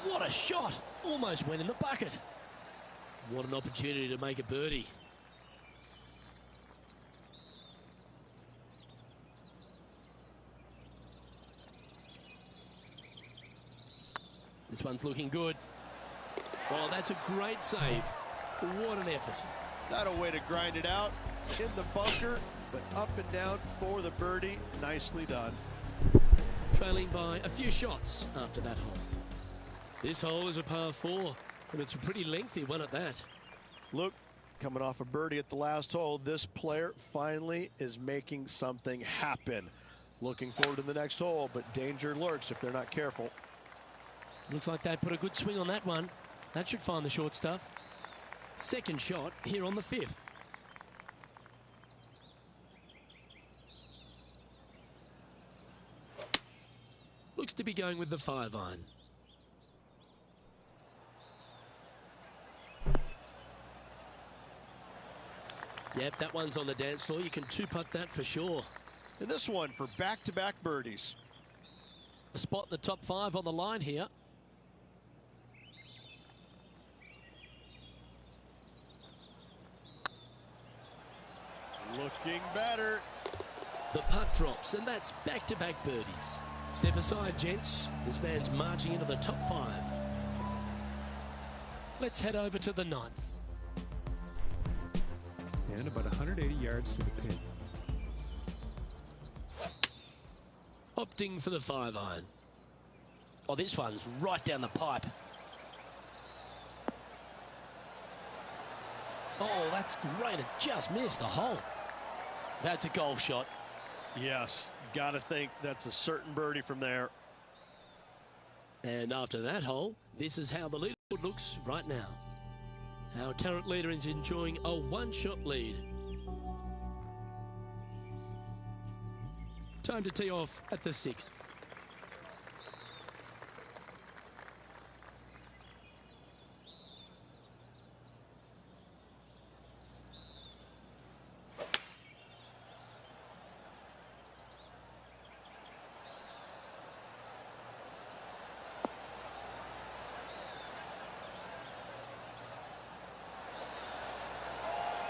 What a shot! Almost went in the bucket. What an opportunity to make a birdie. This one's looking good. Oh, that's a great save. What an effort. Not a way to grind it out in the bunker, but up and down for the birdie. Nicely done. Trailing by a few shots after that hole. This hole is a par 4, and it's a pretty lengthy one at that. Look, coming off a birdie at the last hole, this player finally is making something happen. Looking forward to the next hole, but danger lurks if they're not careful. Looks like they put a good swing on that one. That should find the short stuff. Second shot here on the fifth. Looks to be going with the 5-iron. Yep, that one's on the dance floor. You can two-putt that for sure. And this one for back-to-back birdies. A spot in the top 5 on the line here. Looking better. The putt drops, and that's back-to-back birdies. Step aside, gents. This man's marching into the top 5. Let's head over to the 9th. And about 180 yards to the pin. Opting for the 5-iron. Oh, this one's right down the pipe. Oh, that's great. It just missed the hole. That's a golf shot. Yes, got to think that's a certain birdie from there. And after that hole, this is how the leaderboard looks right now. Our current leader is enjoying a one-shot lead. Time to tee off at the 6th.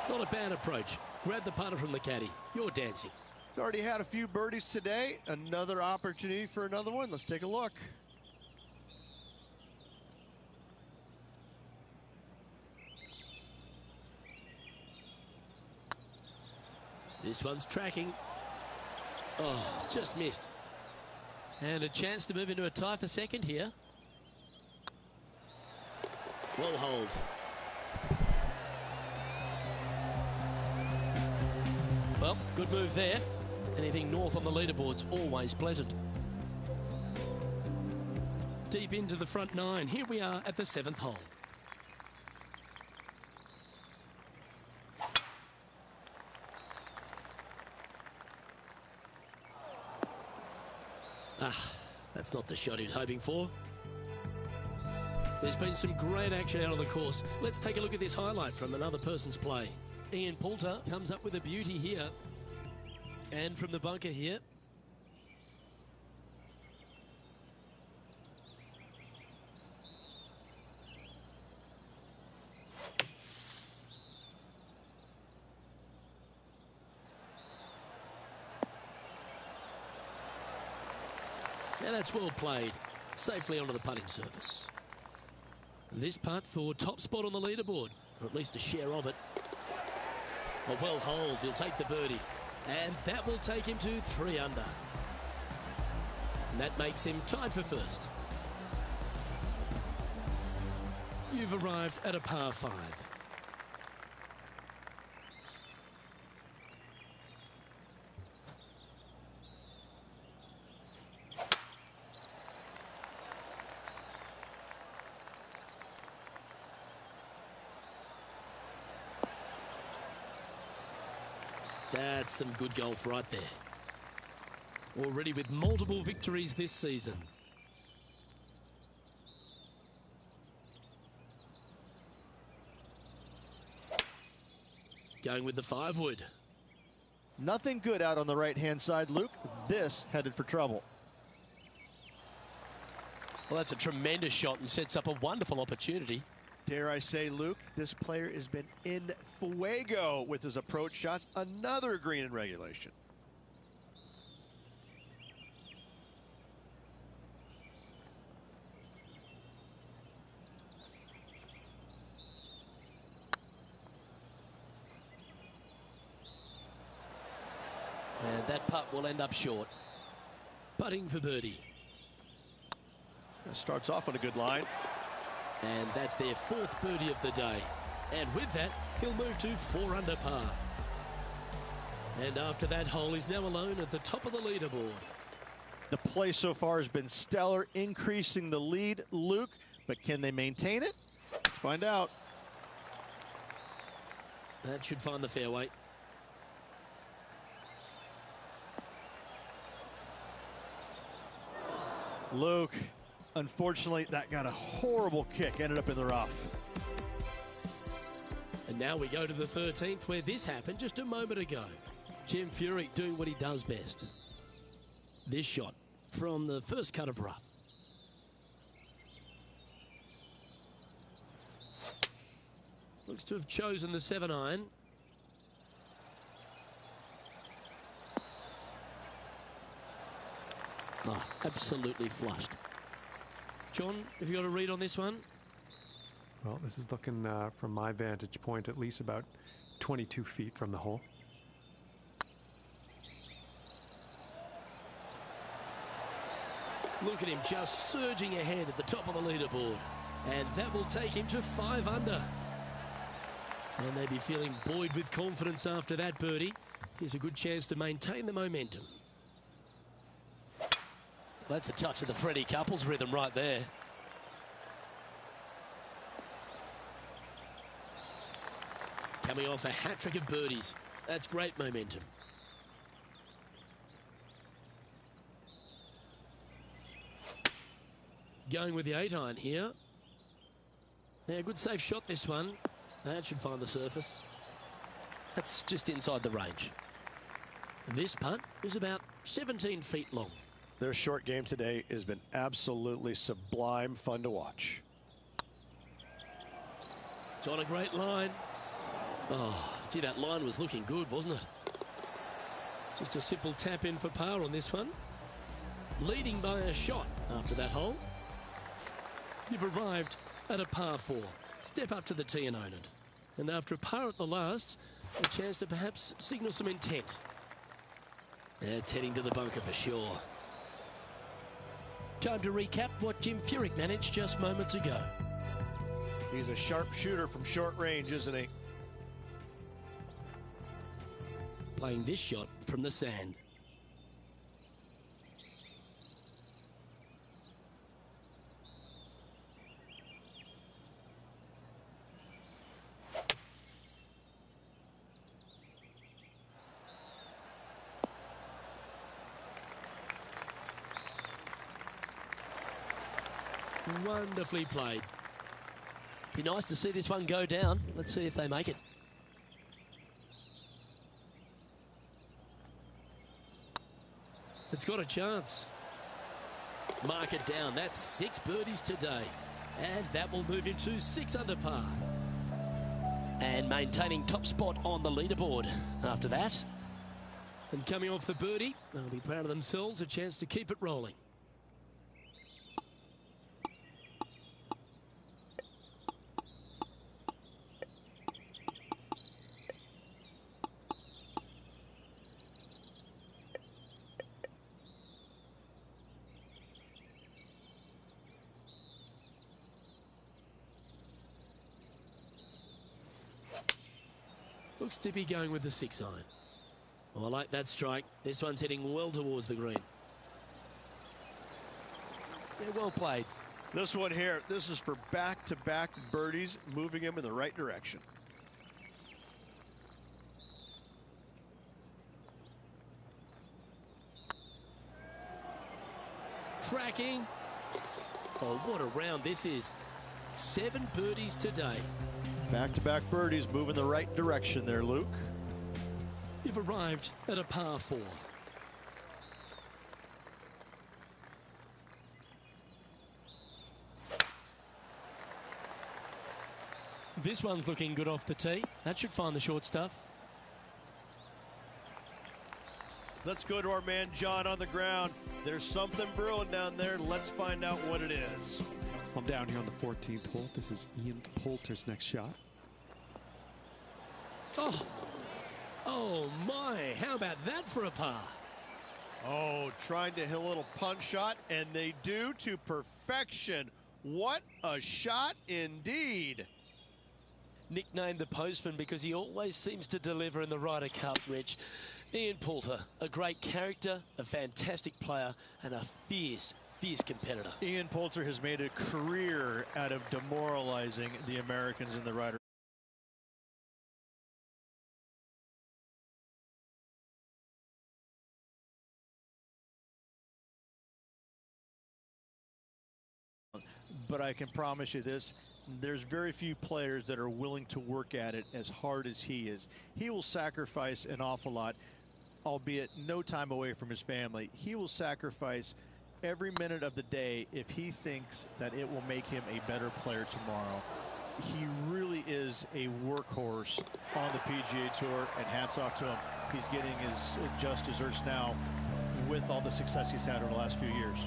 Not a bad approach. Grab the putter from the caddy. You're dancing. He's already had a few birdies today. Another opportunity for another one. Let's take a look. This one's tracking. Oh, just missed. And a chance to move into a tie for second here. Well hold. Well, good move there. Anything north on the leaderboard's always pleasant. Deep into the front nine. Here we are at the 7th hole. That's not the shot he was hoping for. There's been some great action out on the course. Let's take a look at this highlight from another person's play. Ian Poulter comes up with a beauty here. And from the bunker here. Yeah, that's well played. Safely onto the putting surface. This putt for top spot on the leaderboard, or at least a share of it. A well holed, he'll take the birdie. And that will take him to 3 under. And that makes him tied for first. You've arrived at a par 5. That's some good golf right there. Already with multiple victories this season. Going with the 5-wood. Nothing good out on the right-hand side, Luke. This headed for trouble. Well, that's a tremendous shot and sets up a wonderful opportunity. Dare I say, Luke, this player has been in fuego with his approach shots. Another green in regulation. And that putt will end up short. Putting for birdie. Starts off on a good line. And that's their 4th birdie of the day. And with that, he'll move to 4 under par. And after that hole, he's now alone at the top of the leaderboard. The play so far has been stellar, increasing the lead, Luke. But can they maintain it? Let's find out. That should find the fairway. Luke, unfortunately, that got a horrible kick, ended up in the rough. And now we go to the 13th, where this happened just a moment ago. Jim Furyk doing what he does best. This shot from the first cut of rough. Looks to have chosen the 7-iron. Absolutely flushed. John, have you got a read on this one? Well, this is looking, from my vantage point, at least about 22 feet from the hole. Look at him just surging ahead at the top of the leaderboard. And that will take him to 5 under. And they'd be feeling buoyed with confidence after that birdie. Here's a good chance to maintain the momentum. That's a touch of the Freddie Couples rhythm right there. Coming off a hat-trick of birdies. That's great momentum. Going with the 8-iron here. Yeah, good safe shot this one. That should find the surface. That's just inside the range. This putt is about 17 feet long. Their short game today has been absolutely sublime fun to watch. It's on a great line. Oh, gee, that line was looking good, wasn't it? Just a simple tap in for par on this one. Leading by a shot after that hole. You've arrived at a par 4. Step up to the tee and own it. And after a par at the last, a chance to perhaps signal some intent. It's heading to the bunker for sure. Time to recap what Jim Furyk managed just moments ago. He's a sharp shooter from short range, isn't he? Playing this shot from the sand. Wonderfully played. Be nice to see this one go down. Let's see if they make it. It's got a chance. Mark it down. That's 6 birdies today. And that will move him to 6 under par. And maintaining top spot on the leaderboard after that. And coming off the birdie, they'll be proud of themselves. A chance to keep it rolling. Looks to be going with the 6 iron. Oh, I like that strike. This one's heading well towards the green. Yeah, well played. This one here, this is for back-to-back birdies, moving him in the right direction. Tracking. Oh, what a round this is. 7 birdies today. Back-to-back birdies, moving the right direction there, Luke. You've arrived at a par 4. This one's looking good off the tee. That should find the short stuff. Let's go to our man John on the ground. There's something brewing down there. Let's find out what it is. I'm down here on the 14th hole. This is Ian Poulter's next shot. Oh my, how about that for a par? Oh, trying to hit a little punch shot, and they do to perfection. What a shot indeed. Nicknamed the Postman because he always seems to deliver in the Ryder Cup, Rich. Ian Poulter, a great character, a fantastic player, and a fierce competitor. Ian Poulter has made a career out of demoralizing the Americans in the Ryder. But I can promise you this, there's very few players that are willing to work at it as hard as he is. He will sacrifice an awful lot, albeit no time away from his family. He will sacrifice every minute of the day if he thinks that it will make him a better player tomorrow. He really is a workhorse on the PGA Tour, and hats off to him. He's getting his just desserts now with all the success he's had over the last few years.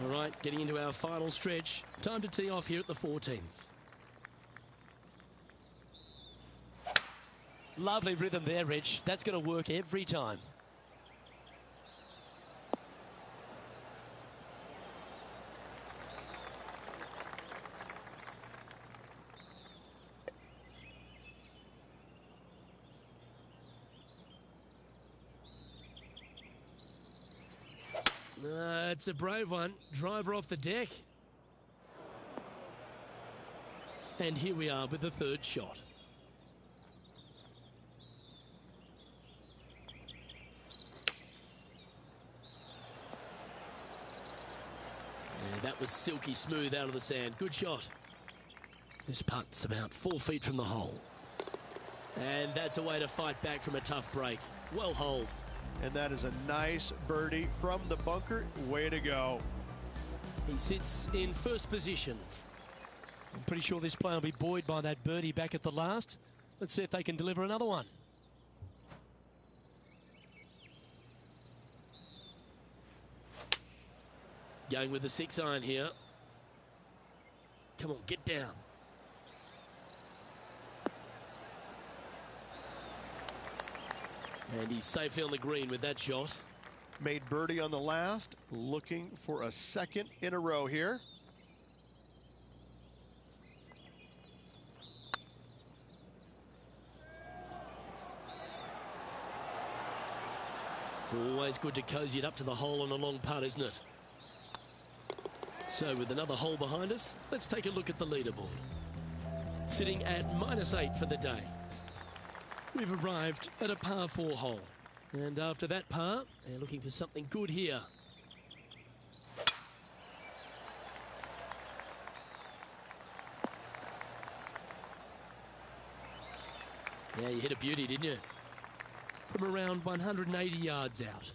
All right, getting into our final stretch. Time to tee off here at the 14th. Lovely rhythm there, Rich. That's going to work every time. It's a brave one. Driver off the deck. And here we are with the 3rd shot. Yeah, that was silky smooth out of the sand. Good shot. This putt's about 4 feet from the hole. And that's a way to fight back from a tough break. Well holed. And that is a nice birdie from the bunker. Way to go. He sits in first position. I'm pretty sure this player will be buoyed by that birdie back at the last. Let's see if they can deliver another one. Going with the 6 iron here. Come on, get down. And he's safely on the green with that shot. Made birdie on the last, looking for a 2nd in a row here. It's always good to cozy it up to the hole on a long putt, isn't it? So with another hole behind us, let's take a look at the leaderboard. Sitting at -8 for the day. We've arrived at a par 4 hole. And after that par, they're looking for something good here. Yeah, you hit a beauty, didn't you? From around 180 yards out.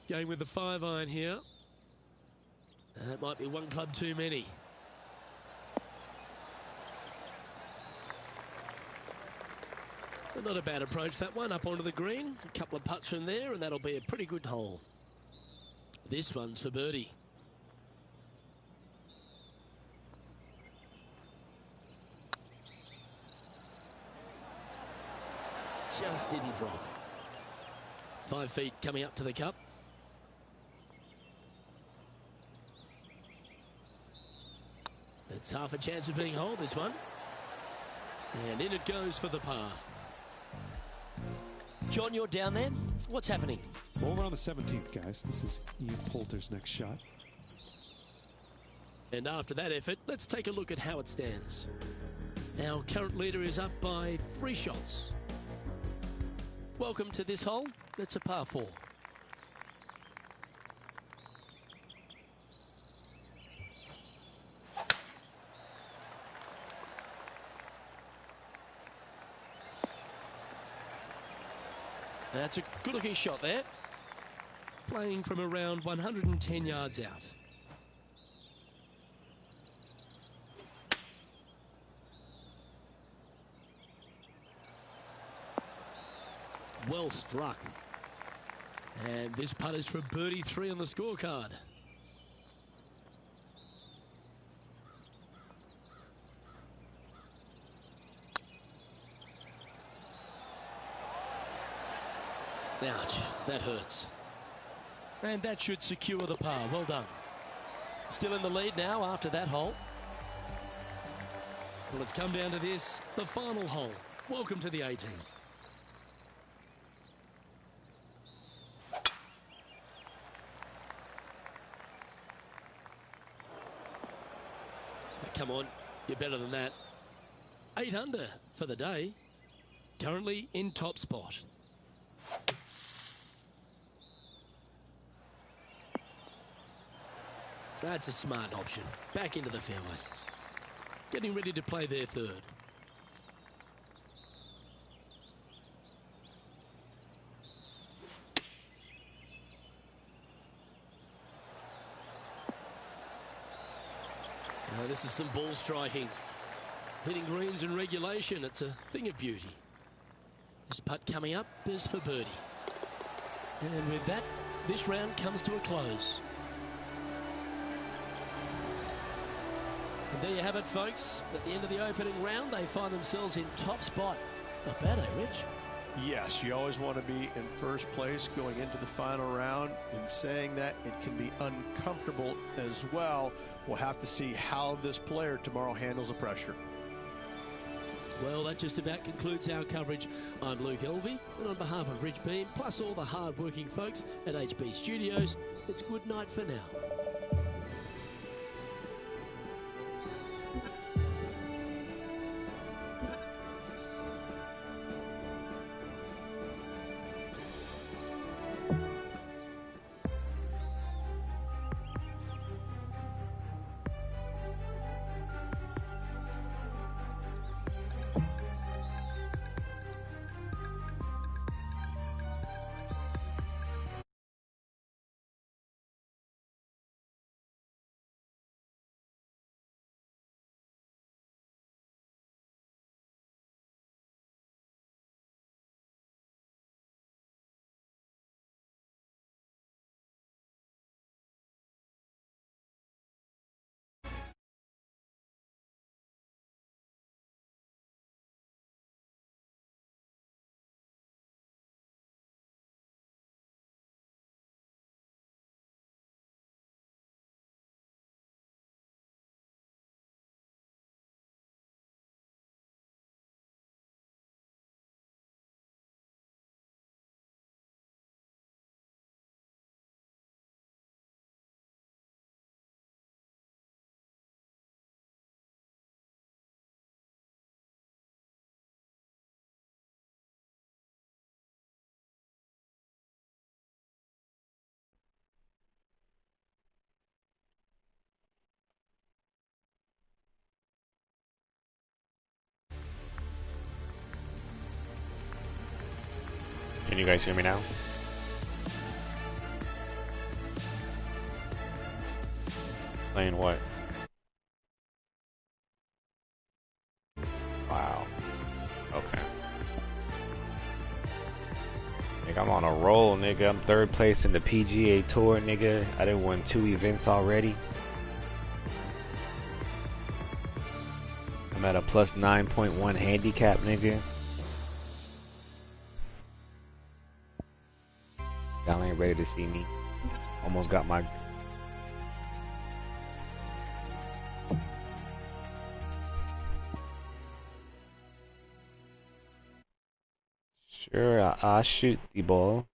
Going with the 5-iron here. That might be one club too many. But not a bad approach, that one, up onto the green. A couple of putts from there, and that'll be a pretty good hole. This one's for birdie. Just didn't drop. 5 feet coming up to the cup. It's half a chance of being holed, this one. And in it goes for the par. John, you're down there. What's happening? Well, we're on the 17th, guys. This is Ian Poulter's next shot. And after that effort, let's take a look at how it stands. Our current leader is up by 3 shots. Welcome to this hole. It's a par 4. That's a good-looking shot there. Playing from around 110 yards out. Well struck. And this putt is for birdie 3 on the scorecard. Ouch, that hurts. And that should secure the par. Well done. Still in the lead now after that hole. Well, it's come down to this, the final hole. Welcome to the 18. Come on, you're better than that. 8 under for the day. Currently in top spot. That's a smart option. Back into the fairway. Getting ready to play their 3rd. Now this is some ball striking. Hitting greens in regulation. It's a thing of beauty. This putt coming up is for birdie. And with that, this round comes to a close. And there you have it, folks. At the end of the opening round, they find themselves in top spot. Not bad, eh, Rich? Yes, you always want to be in first place going into the final round. In saying that, it can be uncomfortable as well. We'll have to see how this player tomorrow handles the pressure. Well, that just about concludes our coverage. I'm Luke Elvey, and on behalf of Rich Beam, plus all the hard-working folks at HB Studios, it's good night for now. Can you guys hear me now? Playing what? Wow. Okay. Nigga, I'm on a roll, nigga. I'm third place in the PGA Tour, nigga. I done won 2 events already. I'm at a plus 9.1 handicap, nigga. Y'all ain't ready to see me. Almost got my... Sure, I'll shoot the ball.